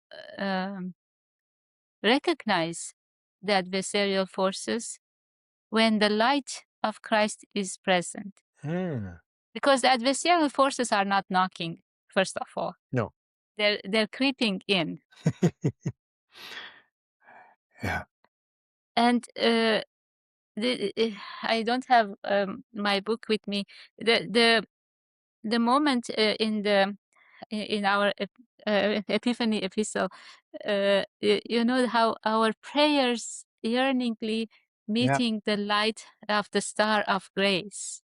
recognize the adversarial forces when the light of Christ is present. Mm, Because the adversarial forces are not knocking, first of all. no. They're creeping in. Yeah. And I don't have my book with me. The moment in our Epiphany epistle, you know how our prayers yearningly Yeah. meeting the light of the star of grace.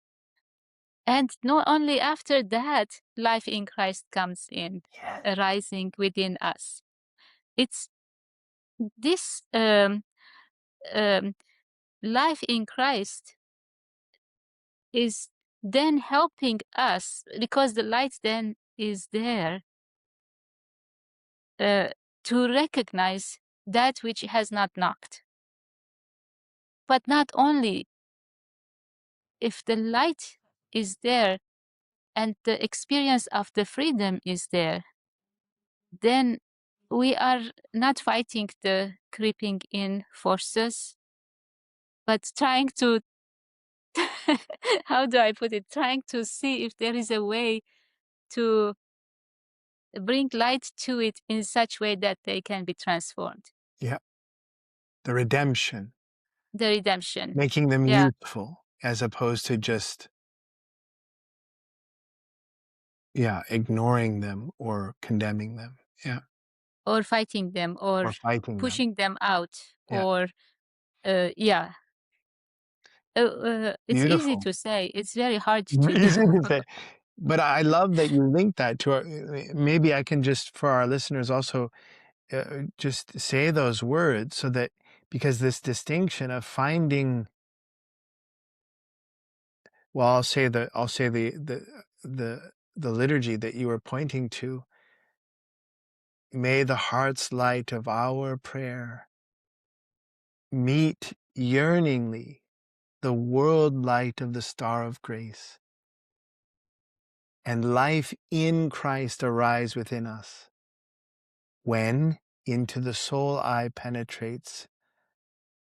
And not only after that, life in Christ comes in, Yeah. arising within us. it's this life in Christ is then helping us, because the light then is there, to recognize that which has not knocked. But not only, if the light is there and the experience of the freedom is there, then we are not fighting the creeping in forces, but trying to, how do I put it? Trying to see if there is a way to bring light to it in such way that they can be transformed. Yeah. The redemption, The redemption. making them Yeah. useful as opposed to just, ignoring them or condemning them. Yeah. Or fighting them, or Or fighting them. pushing them out, Yeah. or yeah. It's easy Beautiful. to say. It's very hard to do. Easy to say. But I love that you link that to our, maybe I can just, for our listeners also, just say those words so that, because this distinction of finding, well, I'll say the liturgy that you were pointing to. May the heart's light of our prayer meet yearningly the world light of the star of grace, and life in Christ arise within us, when into the soul eye penetrates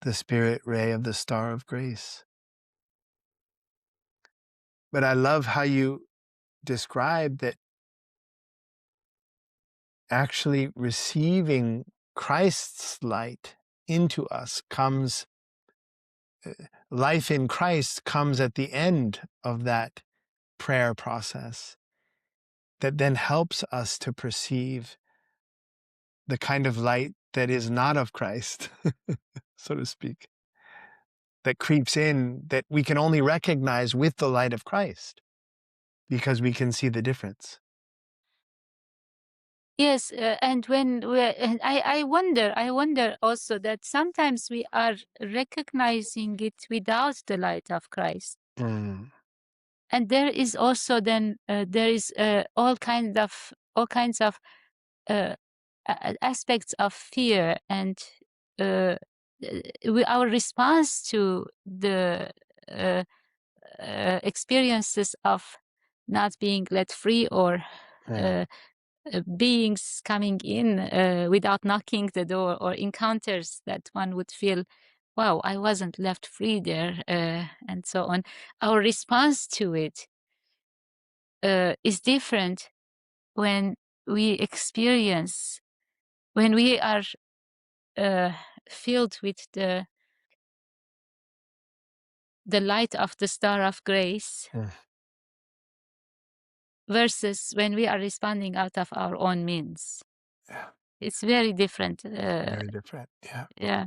the spirit ray of the star of grace. But I love how you describe that actually receiving Christ's light into us comes, life in Christ comes at the end of that prayer process, that then helps us to perceive the kind of light that is not of Christ, so to speak, that creeps in, that we can only recognize with the light of Christ because we can see the difference. Yes, and and I wonder also that sometimes we are recognizing it without the light of Christ. Mm. And there is also then there is all kinds of aspects of fear, and our response to the uh, experiences of not being let free, or Mm. uh, beings coming in without knocking the door, or encounters that one would feel, wow, I wasn't left free there, and so on. Our response to it is different when we experience, when we are filled with the light of the star of grace, Mm. versus when we are responding out of our own means. Yeah, It's very different. very different. Yeah. Yeah.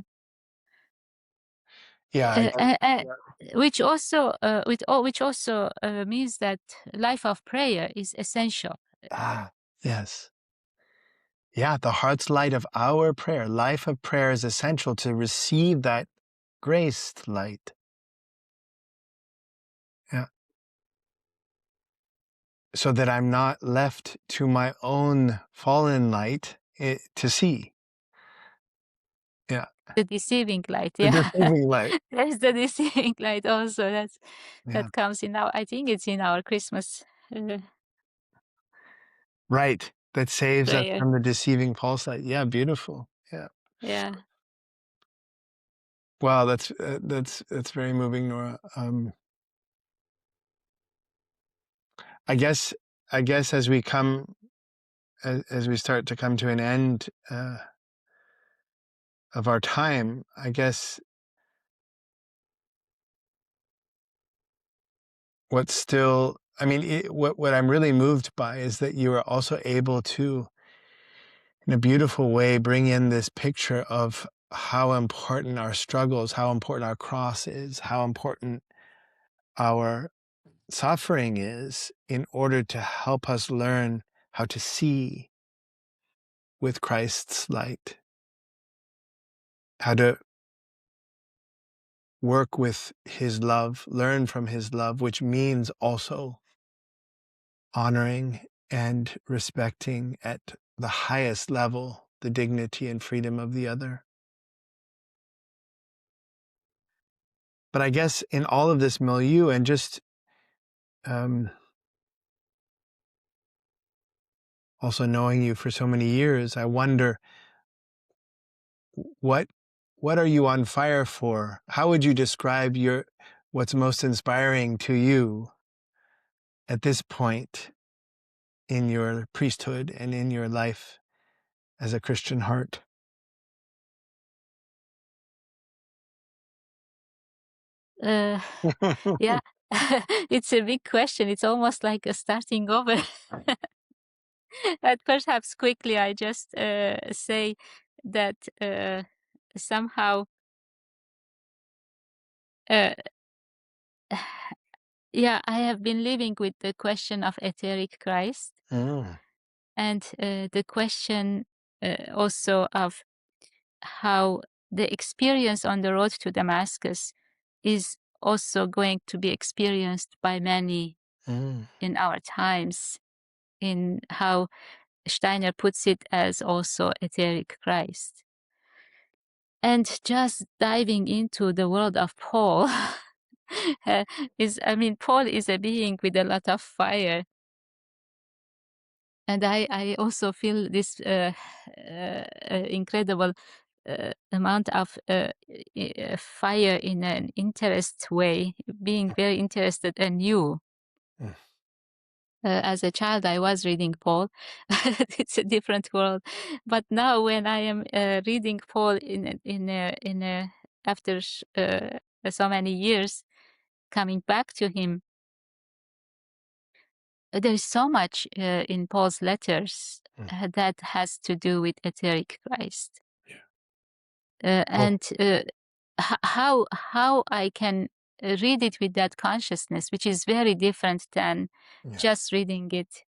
Yeah. Uh, uh, uh, which also means that life of prayer is essential. Yes. Yeah, the heart's light of our prayer, life of prayer, is essential to receive that graced light. Yeah. So that I'm not left to my own fallen light to see. Yeah. The deceiving light, The yeah. deceiving light. There's the deceiving light also. Yeah. That comes in our. I think it's in our Christmas Right. That saves us prayer. from the deceiving false light. Yeah, beautiful. Yeah. Yeah. Wow, that's very moving, Nora. I guess as we come, as we start to come to an end of our time, I guess what's still, I mean, what I'm really moved by is that you are also able to, in a beautiful way, bring in this picture of how important our struggles, how important our cross is, how important our suffering is, in order to help us learn how to see, with Christ's light, how to work with his love, learn from his love, which means also honoring and respecting at the highest level the dignity and freedom of the other. But I guess in all of this milieu and just also knowing you for so many years, I wonder what are you on fire for? How would you describe what's most inspiring to you at this point in your priesthood and in your life as a Christian heart? Yeah, it's a big question. It's almost like a starting over. But perhaps quickly, I just say that somehow, yeah, I have been living with the question of etheric Christ and the question also of how the experience on the road to Damascus is also going to be experienced by many in our times, in how Steiner puts it as also etheric Christ. And just diving into the world of Paul Paul is a being with a lot of fire. And I also feel this incredible amount of fire in an interest way, being very interested and new. As a child, I was reading Paul. It's a different world, but now when I am reading Paul after so many years, coming back to him, there is so much in Paul's letters that has to do with etheric Christ, and how I can read it with that consciousness, which is very different than just reading it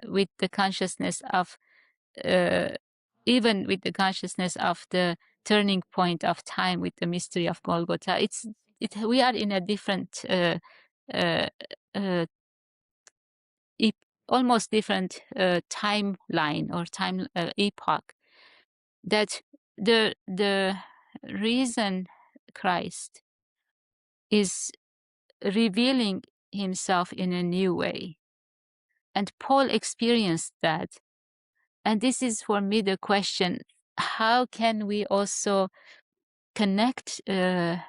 with the consciousness of even with the consciousness of the turning point of time with the mystery of Golgotha. We are in a different uh, uh, almost different timeline or time epoch. That the reason Christ is revealing himself in a new way, and Paul experienced that. And this is for me the question: how can we also connect to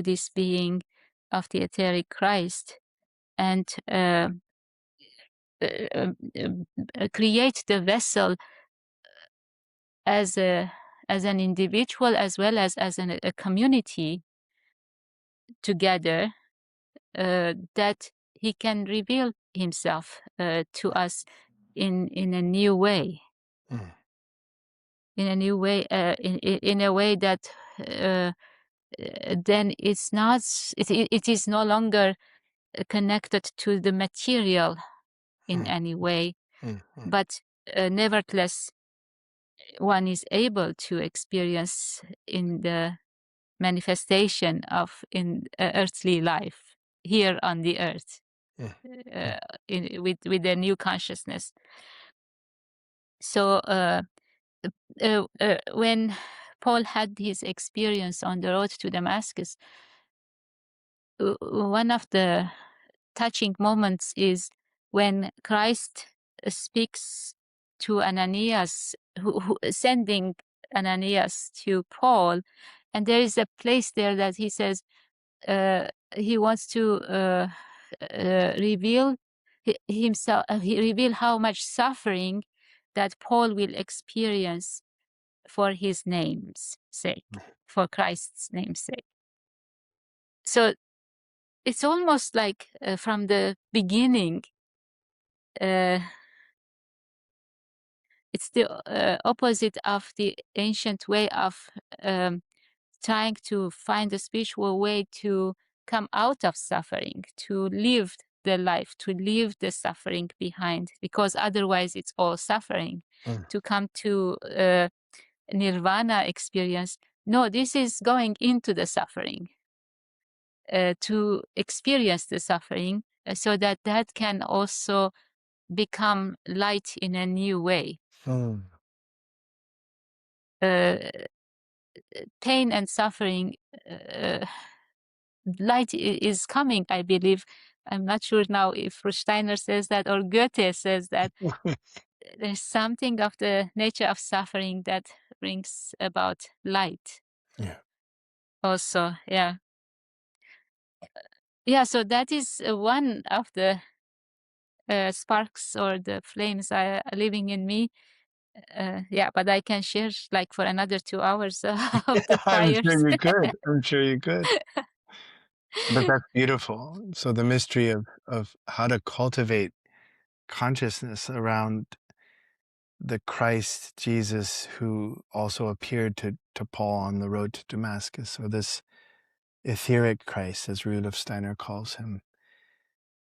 this being of the etheric Christ and create the vessel as an individual as well as a community together, that he can reveal himself to us in a new way, in a new way, in a way that then it is no longer connected to the material in any way, but nevertheless one is able to experience in the manifestation of in earthly life here on the earth, with a new consciousness. So when Paul had his experience on the road to Damascus, one of the touching moments is when Christ speaks to Ananias, who sending Ananias to Paul, and there is a place there that he says he wants to reveal himself. He reveal how much suffering that Paul will experience for his name's sake, for Christ's name's sake. So it's almost like from the beginning, it's the opposite of the ancient way of trying to find a spiritual way to come out of suffering, to live the life, to leave the suffering behind, because otherwise it's all suffering. Mm. To come to nirvana experience, no, this is going into the suffering, to experience the suffering, so that that can also become light in a new way. Mm. Pain and suffering, light is coming, I believe. I'm not sure now if Steiner says that or Goethe says that. There's something of the nature of suffering that brings about light Yeah. also. Yeah. Yeah, so that is one of the sparks or the flames are living in me. Yeah, but I can share like for another 2 hours of the I'm fires. sure you could. I'm sure you could. But that's beautiful. So the mystery of how to cultivate consciousness around the Christ Jesus who also appeared to Paul on the road to Damascus, or this etheric Christ, as Rudolf Steiner calls him.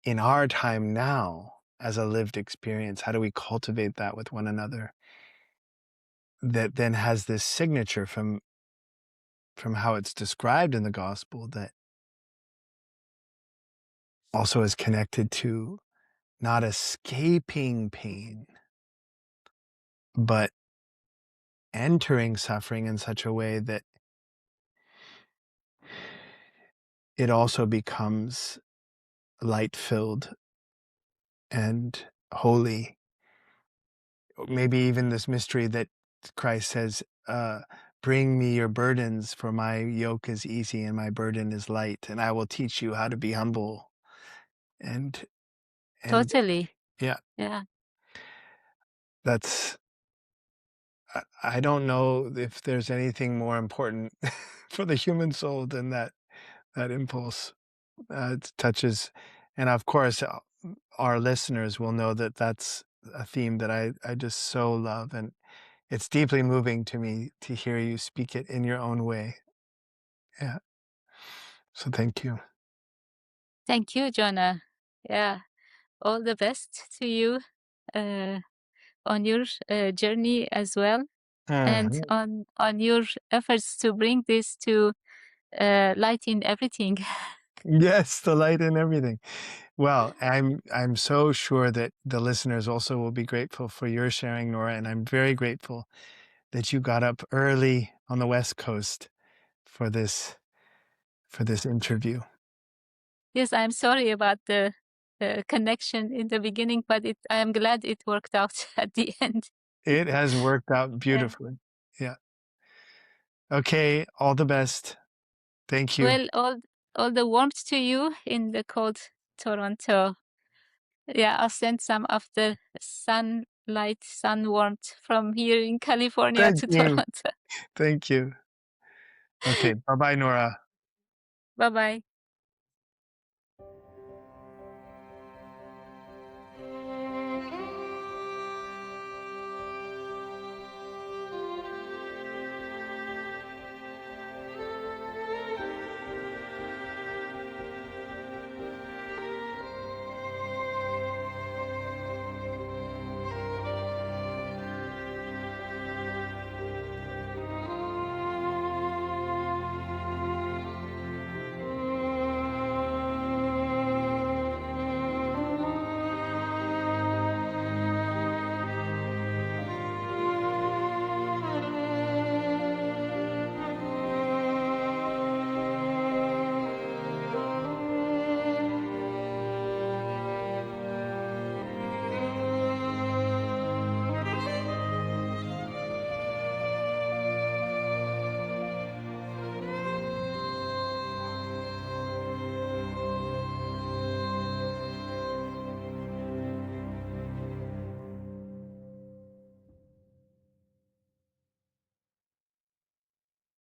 In our time now, as a lived experience, how do we cultivate that with one another? That then has this signature from how it's described in the gospel, that also is connected to not escaping pain, but entering suffering in such a way that it also becomes light-filled and holy. Maybe even this mystery that Christ says, bring me your burdens, for my yoke is easy and my burden is light, and I will teach you how to be humble. And Totally. yeah, Yeah. that's, I don't know if there's anything more important for the human soul than that impulse. It touches, and of course, our listeners will know that that's a theme that I just so love, and it's deeply moving to me to hear you speak it in your own way. Yeah. So thank you. Thank you, Jonah. Yeah. All the best to you uh, on your journey as well, and Mhm. on your efforts to bring this to light in everything. Yes, the light and everything. Well, I'm so sure that the listeners also will be grateful for your sharing, Nora, and I'm very grateful that you got up early on the West Coast for this interview. Yes, I'm sorry about the connection in the beginning, but I am glad it worked out at the end. It has worked out Yeah. beautifully. Yeah. Okay, all the best. Thank you. Well, all the warmth to you in the cold Toronto. Yeah, I'll send some of the sunlight, sun warmth from here in California Thank to you. Toronto. Thank you. Okay, bye-bye, Nora. Bye bye.